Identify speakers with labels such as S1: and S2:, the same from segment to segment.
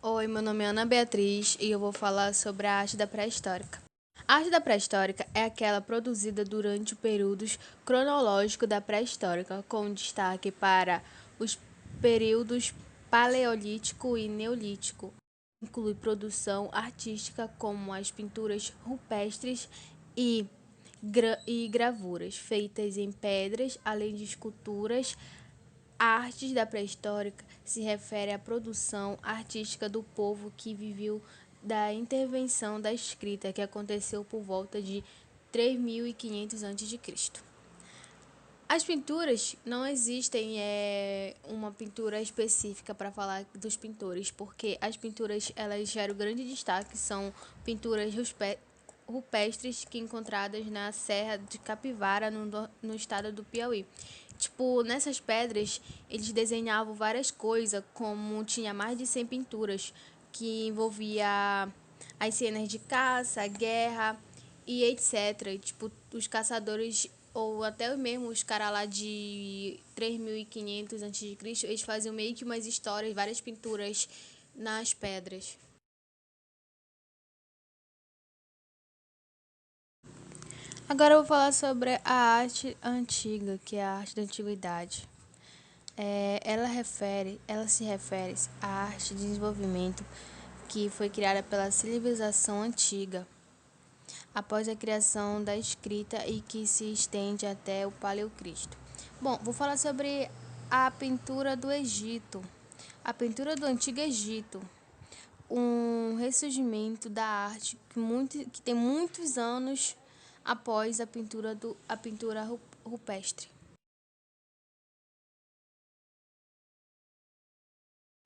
S1: Oi, meu nome é Ana Beatriz e eu vou falar sobre a arte da pré-histórica. A arte da pré-histórica é aquela produzida durante o período cronológico da pré-histórica, com destaque para os períodos paleolítico e neolítico. Inclui produção artística como as pinturas rupestres e gravuras feitas em pedras, além de esculturas. A arte da pré-histórica se refere à produção artística do povo que viveu da intervenção da escrita, que aconteceu por volta de 3500 a.C. As pinturas, não existem uma pintura específica para falar dos pintores, porque as pinturas elas geram grande destaque, são pinturas rupestres que encontradas na Serra de Capivara, no estado do Piauí. Tipo, nessas pedras, eles desenhavam várias coisas, como tinha mais de 100 pinturas, que envolvia as cenas de caça, guerra e etc. Tipo, os caçadores, ou até mesmo os caras lá de 3500 a.C., eles faziam meio que umas histórias, várias pinturas nas pedras. Agora eu vou falar sobre a arte antiga, que é a arte da antiguidade. Ela se refere à arte de desenvolvimento que foi criada pela civilização antiga, após a criação da escrita e que se estende até o Paleocristo. Bom, vou falar sobre a pintura do Egito. A pintura do Antigo Egito, um ressurgimento da arte que tem muitos anos após a pintura rupestre.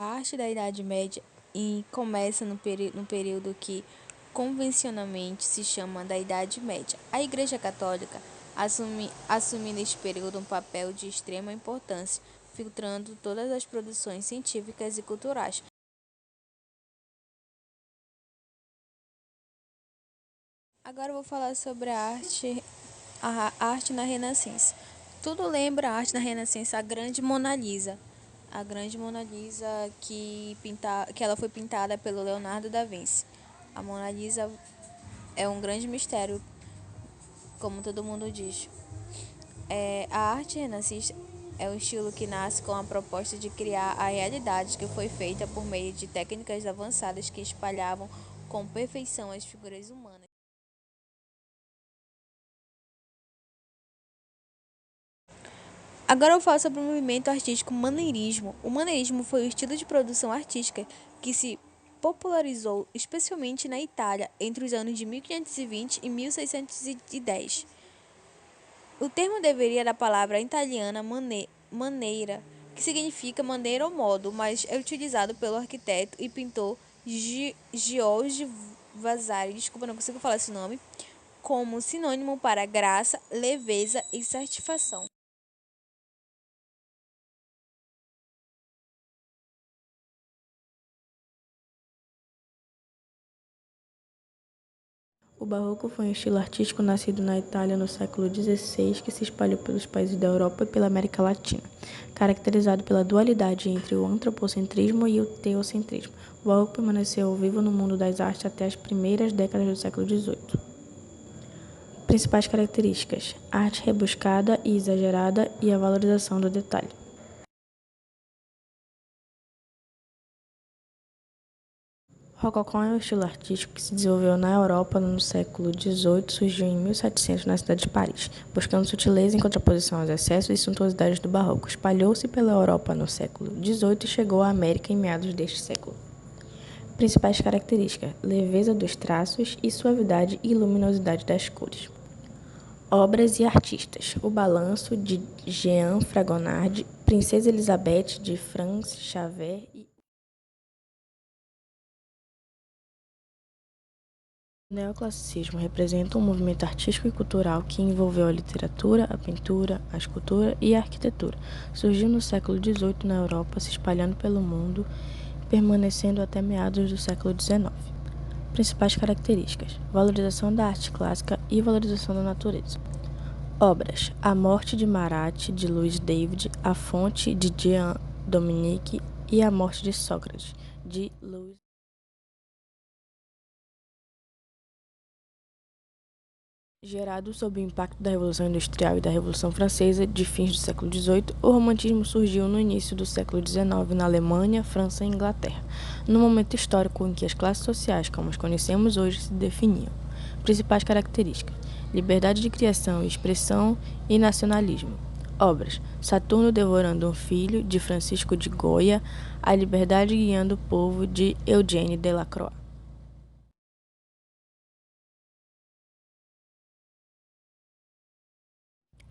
S1: A arte da Idade Média começa no período que convencionalmente se chama da Idade Média. A Igreja Católica assume neste período um papel de extrema importância, filtrando todas as produções científicas e culturais. Agora eu vou falar sobre a arte na Renascença. Tudo lembra a arte na Renascença, a grande Mona Lisa. A grande Mona Lisa que ela foi pintada pelo Leonardo da Vinci. A Mona Lisa é um grande mistério, como todo mundo diz. A arte renascentista é um estilo que nasce com a proposta de criar a realidade, que foi feita por meio de técnicas avançadas que espalhavam com perfeição as figuras humanas. Agora eu falo sobre o movimento artístico maneirismo. O maneirismo foi o estilo de produção artística que se popularizou especialmente na Itália entre os anos de 1520 e 1610. O termo deveria da palavra italiana maneira, que significa maneira ou modo, mas é utilizado pelo arquiteto e pintor Giorgio Vasari, desculpa, não consigo falar esse nome, como sinônimo para graça, leveza e satisfação.
S2: O barroco foi um estilo artístico nascido na Itália no século XVI que se espalhou pelos países da Europa e pela América Latina, caracterizado pela dualidade entre o antropocentrismo e o teocentrismo. O barroco permaneceu vivo no mundo das artes até as primeiras décadas do século XVIII. Principais características: arte rebuscada e exagerada e a valorização do detalhe. Rococó é um estilo artístico que se desenvolveu na Europa no século XVIII, surgiu em 1700 na cidade de Paris, buscando sutileza em contraposição aos excessos e suntuosidades do barroco. Espalhou-se pela Europa no século XVIII e chegou à América em meados deste século. Principais características: leveza dos traços e suavidade e luminosidade das cores. Obras e artistas: O Balanço, de Jean Fragonard, Princesa Elizabeth, de Franz Xaver e O neoclassicismo representa um movimento artístico e cultural que envolveu a literatura, a pintura, a escultura e a arquitetura. Surgiu no século XVIII na Europa, se espalhando pelo mundo, permanecendo até meados do século XIX. Principais características: valorização da arte clássica e valorização da natureza. Obras: A Morte de Marat, de Louis David, A Fonte, de Jean Dominique e A Morte de Sócrates, de Louis Gerado sob o impacto da Revolução Industrial e da Revolução Francesa de fins do século XVIII, o romantismo surgiu no início do século XIX na Alemanha, França e Inglaterra, num momento histórico em que as classes sociais, como as conhecemos hoje, se definiam. Principais características: liberdade de criação e expressão e nacionalismo. Obras: Saturno devorando um filho, de Francisco de Goya, A liberdade guiando o povo, de Eugène Delacroix.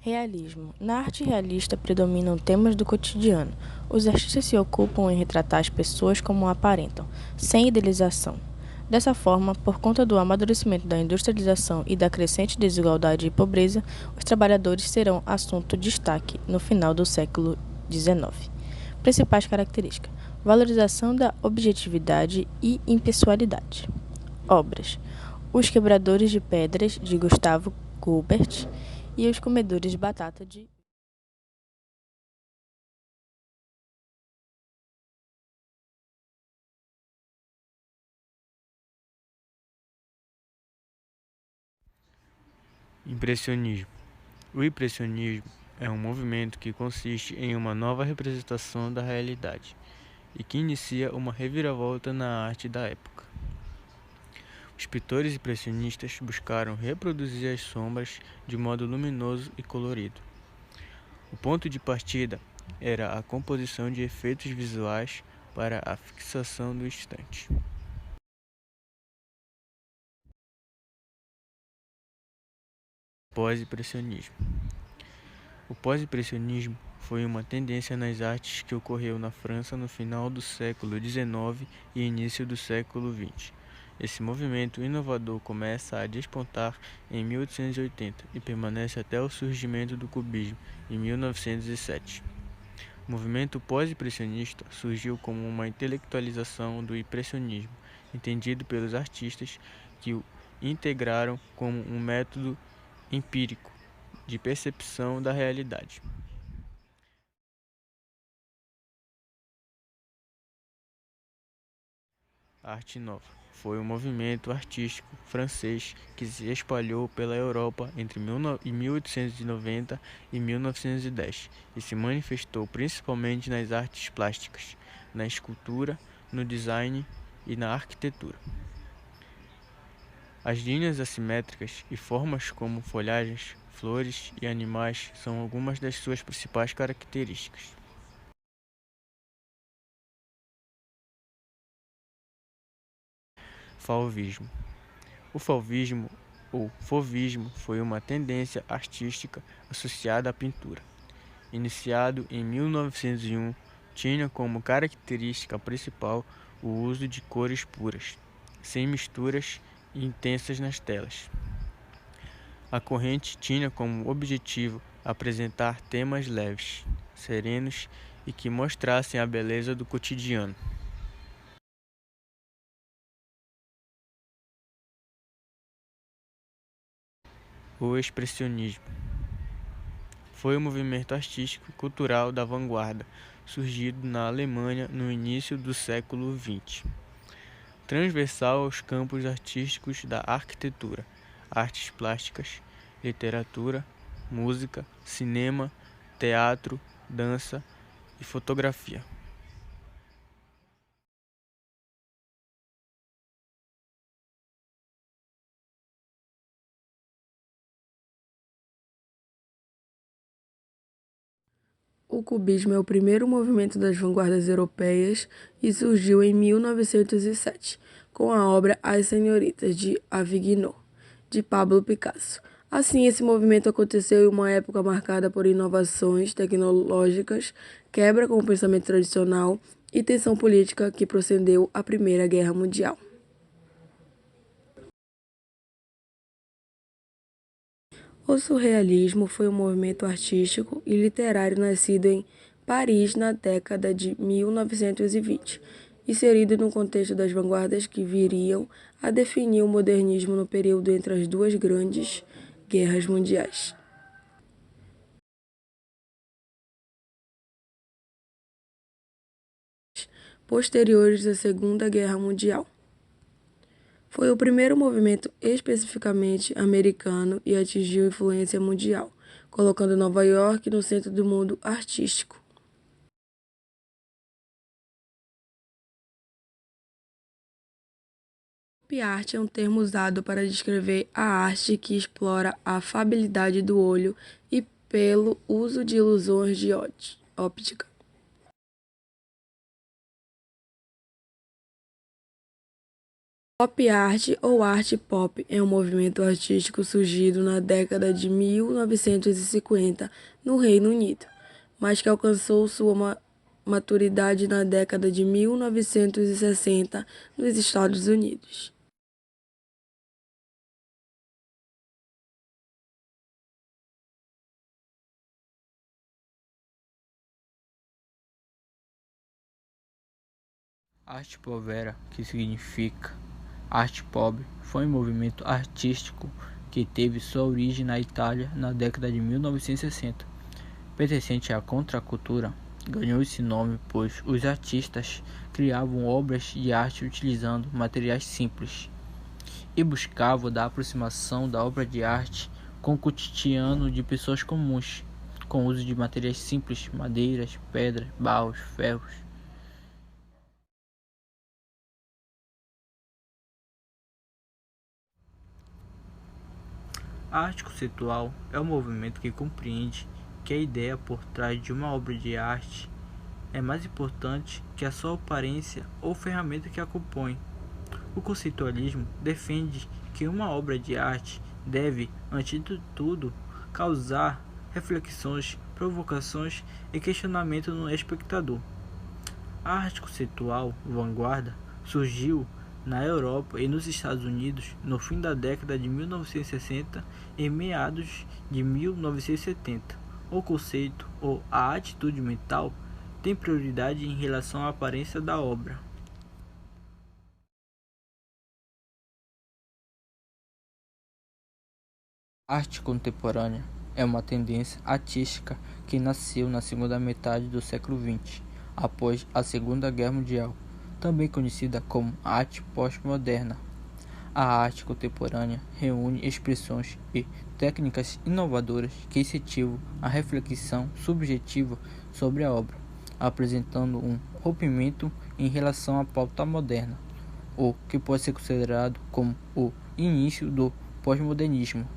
S2: Realismo. Na arte realista predominam temas do cotidiano. Os artistas se ocupam em retratar as pessoas como aparentam, sem idealização. Dessa forma, por conta do amadurecimento da industrialização e da crescente desigualdade e pobreza, os trabalhadores serão assunto de destaque no final do século XIX. Principais características: valorização da objetividade e impessoalidade. Obras: Os Quebradores de Pedras, de Gustavo Gilbert, e Os Comedores de Batata, de
S3: Impressionismo. O impressionismo é um movimento que consiste em uma nova representação da realidade e que inicia uma reviravolta na arte da época. Os pintores impressionistas buscaram reproduzir as sombras de modo luminoso e colorido. O ponto de partida era a composição de efeitos visuais para a fixação do instante. Pós-impressionismo. O pós-impressionismo foi uma tendência nas artes que ocorreu na França no final do século XIX e início do século XX. Esse movimento inovador começa a despontar em 1880 e permanece até o surgimento do cubismo em 1907. O movimento pós-impressionista surgiu como uma intelectualização do impressionismo, entendido pelos artistas que o integraram como um método empírico de percepção da realidade. A Arte Nova foi um movimento artístico francês que se espalhou pela Europa entre 1890 e 1910 e se manifestou principalmente nas artes plásticas, na escultura, no design e na arquitetura. As linhas assimétricas e formas como folhagens, flores e animais são algumas das suas principais características. Fauvismo. O fauvismo ou fauvismo foi uma tendência artística associada à pintura. Iniciado em 1901, tinha como característica principal o uso de cores puras, sem misturas e intensas nas telas. A corrente tinha como objetivo apresentar temas leves, serenos e que mostrassem a beleza do cotidiano. O expressionismo foi um movimento artístico e cultural da vanguarda, surgido na Alemanha no início do século XX. Transversal aos campos artísticos da arquitetura, artes plásticas, literatura, música, cinema, teatro, dança e fotografia.
S4: O cubismo é o primeiro movimento das vanguardas europeias e surgiu em 1907, com a obra As Senhoritas, de Avignon, de Pablo Picasso. Assim, esse movimento aconteceu em uma época marcada por inovações tecnológicas, quebra com o pensamento tradicional e tensão política que procedeu à Primeira Guerra Mundial. O surrealismo foi um movimento artístico e literário nascido em Paris na década de 1920, inserido no contexto das vanguardas que viriam a definir o modernismo no período entre as duas grandes guerras mundiais. Posteriores à Segunda Guerra Mundial. Foi o primeiro movimento especificamente americano e atingiu influência mundial, colocando Nova York no centro do mundo artístico. Pop art é um termo usado para descrever a arte que explora a afabilidade do olho e pelo uso de ilusões de óptica. Pop art ou arte pop é um movimento artístico surgido na década de 1950 no Reino Unido, mas que alcançou sua maturidade na década de 1960 nos Estados Unidos.
S3: Arte povera, que significa arte pobre, foi um movimento artístico que teve sua origem na Itália na década de 1960. Pertencente à contracultura, ganhou esse nome pois os artistas criavam obras de arte utilizando materiais simples e buscavam da aproximação da obra de arte com o cotidiano de pessoas comuns, com o uso de materiais simples, madeiras, pedras, barros, ferros. A arte conceitual é um movimento que compreende que a ideia por trás de uma obra de arte é mais importante que a sua aparência ou ferramenta que a compõe. O conceitualismo defende que uma obra de arte deve, antes de tudo, causar reflexões, provocações e questionamento no espectador. A arte conceitual vanguarda surgiu na Europa e nos Estados Unidos no fim da década de 1960 e meados de 1970. O conceito ou a atitude mental tem prioridade em relação à aparência da obra. A arte contemporânea é uma tendência artística que nasceu na segunda metade do século XX, após a Segunda Guerra Mundial, também conhecida como arte pós-moderna. A arte contemporânea reúne expressões e técnicas inovadoras que incentivam a reflexão subjetiva sobre a obra, apresentando um rompimento em relação à pauta moderna, o que pode ser considerado como o início do pós-modernismo.